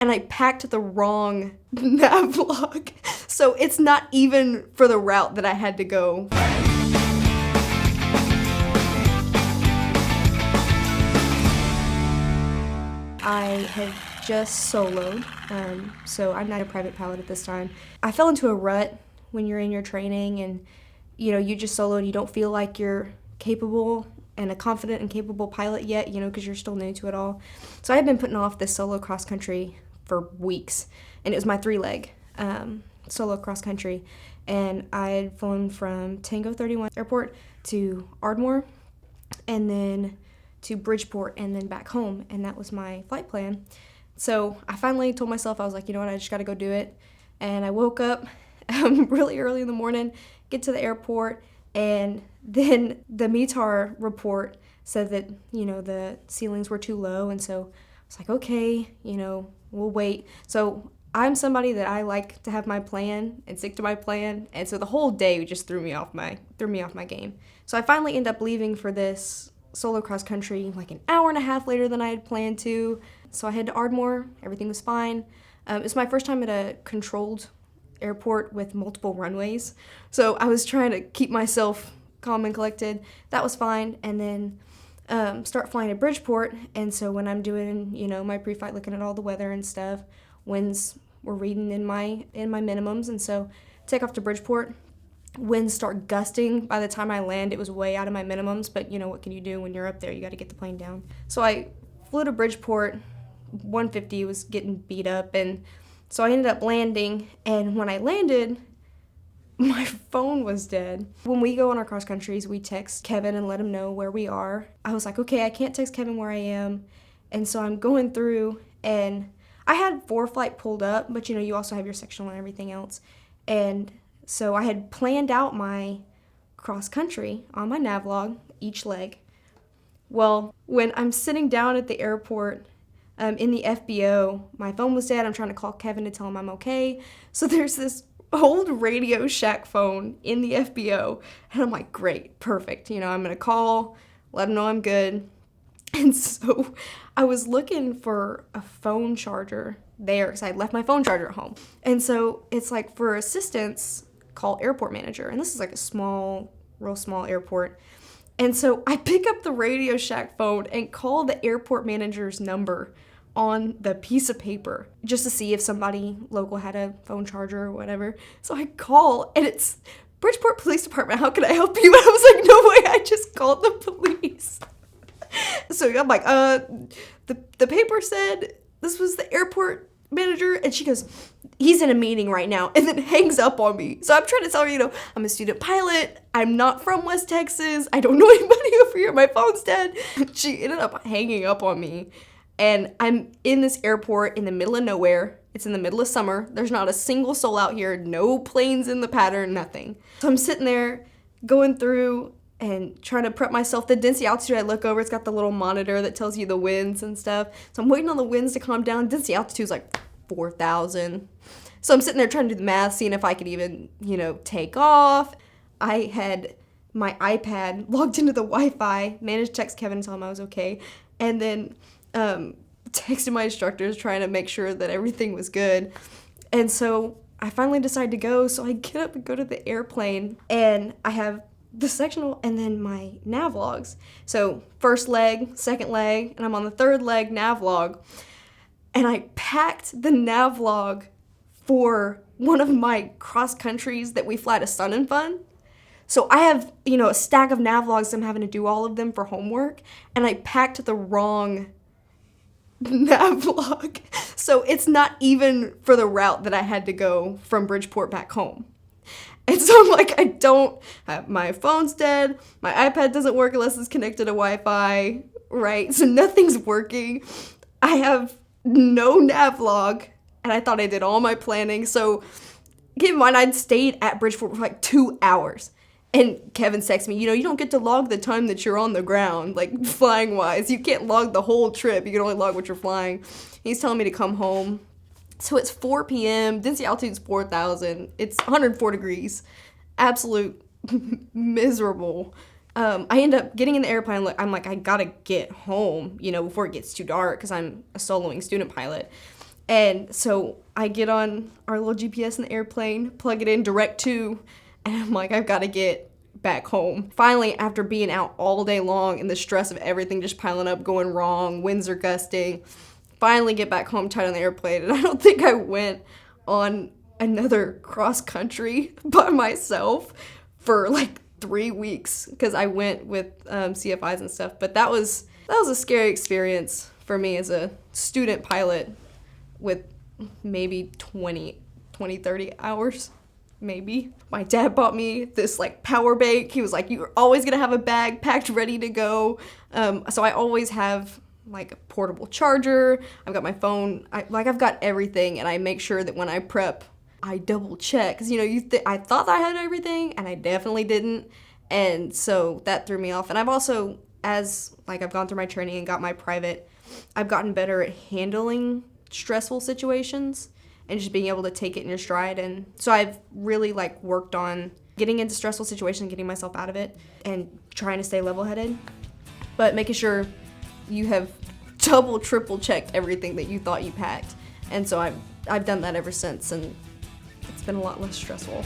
and I packed the wrong nav log. So it's not even for the route that I had to go. I had just soloed, so I'm not a private pilot at this time. I fell into a rut when you're in your training and, you just solo and you don't feel like you're capable and a confident and capable pilot yet, because you're still new to it all. So I had been putting off this solo cross country for weeks, and it was my 3-leg solo cross country. And I had flown from Tango 31 Airport to Ardmore, and then to Bridgeport, and then back home, and that was my flight plan. So I finally told myself, I was like, you know what, I just gotta go do it. And I woke up really early in the morning, get to the airport, and then the METAR report said that, the ceilings were too low, and so I was like, okay, we'll wait. So I'm somebody that I like to have my plan and stick to my plan, and so the whole day just threw me off my game. So I finally end up leaving for this solo cross country like an hour and a half later than I had planned to. So I head to Ardmore, everything was fine. It's my first time at a controlled airport with multiple runways. So I was trying to keep myself calm and collected. That was fine. And then start flying to Bridgeport. And so when I'm doing, my pre-flight, looking at all the weather and stuff, winds were reading in my minimums. And so take off to Bridgeport. Winds start gusting. By the time I land, it was way out of my minimums, but what can you do when you're up there? You got to get the plane down. So I flew to Bridgeport. 150 was getting beat up, and so I ended up landing, and when I landed, my phone was dead. When we go on our cross countries, we text Kevin and let him know where we are. I was like, okay, I can't text Kevin where I am, and so I'm going through, and I had 4-flight pulled up, but you also have your sectional and everything else, and so I had planned out my cross country on my navlog, each leg. Well, when I'm sitting down at the airport in the FBO, my phone was dead. I'm trying to call Kevin to tell him I'm okay. So there's this old Radio Shack phone in the FBO. And I'm like, great, perfect. I'm going to call, let him know I'm good. And so I was looking for a phone charger there because I had left my phone charger at home. And so it's like for assistance, call airport manager. And this is like a real small airport. And so I pick up the Radio Shack phone and call the airport manager's number on the piece of paper just to see if somebody local had a phone charger or whatever. So I call, and it's Bridgeport Police Department. How can I help you? And I was like, no way, I just called the police. So I'm like, the paper said this was the airport manager, and she goes, he's in a meeting right now, and then hangs up on me. So I'm trying to tell her, I'm a student pilot, I'm not from West Texas, I don't know anybody over here, my phone's dead. She ended up hanging up on me, and I'm in this airport in the middle of nowhere. It's in the middle of summer, there's not a single soul out here, no planes in the pattern, nothing. So I'm sitting there going through and trying to prep myself. The density altitude, I look over, it's got the little monitor that tells you the winds and stuff. So I'm waiting on the winds to calm down. Density altitude's like 4,000. So I'm sitting there trying to do the math, seeing if I could even, take off. I had my iPad logged into the Wi-Fi, managed to text Kevin and tell him I was okay, and then texted my instructors trying to make sure that everything was good. And so I finally decided to go, so I get up and go to the airplane, and I have the sectional and then my nav logs. So first leg, second leg, and I'm on the third leg nav log. And I packed the nav log for one of my cross countries that we fly to Sun and Fun. So I have, a stack of nav logs. I'm having to do all of them for homework. And I packed the wrong nav log. So it's not even for the route that I had to go from Bridgeport back home. And so I'm like, I don't have, my phone's dead, my iPad doesn't work unless it's connected to Wi-Fi, right? So nothing's working. I have no nav log, and I thought I did all my planning. So keep in mind, I'd stayed at Bridgeport for like 2 hours. And Kevin texted me, you don't get to log the time that you're on the ground, like flying wise. You can't log the whole trip. You can only log what you're flying. He's telling me to come home. So it's 4 p.m., density altitude's 4,000, it's 104 degrees, absolute miserable. I end up getting in the airplane, I gotta get home, before it gets too dark, because I'm a soloing student pilot. And so I get on our little GPS in the airplane, plug it in direct to, and I'm like, I've got to get back home. Finally, after being out all day long and the stress of everything just piling up, going wrong, winds are gusting, finally get back home, tied on the airplane. And I don't think I went on another cross country by myself for like 3 weeks because I went with CFIs and stuff. But that was a scary experience for me as a student pilot with maybe 30 hours, maybe. My dad bought me this like power bank. He was like, you're always gonna have a bag packed ready to go. So I always have like a portable charger. I've got my phone. I've got everything, and I make sure that when I prep, I double check. Cause I thought I had everything, and I definitely didn't. And so that threw me off. And I've also, as like I've gone through my training and got my private, I've gotten better at handling stressful situations and just being able to take it in your stride. And so I've really like worked on getting into stressful situations, getting myself out of it, and trying to stay level-headed, but making sure you have double, triple checked everything that you thought you packed. And so I've done that ever since, and it's been a lot less stressful.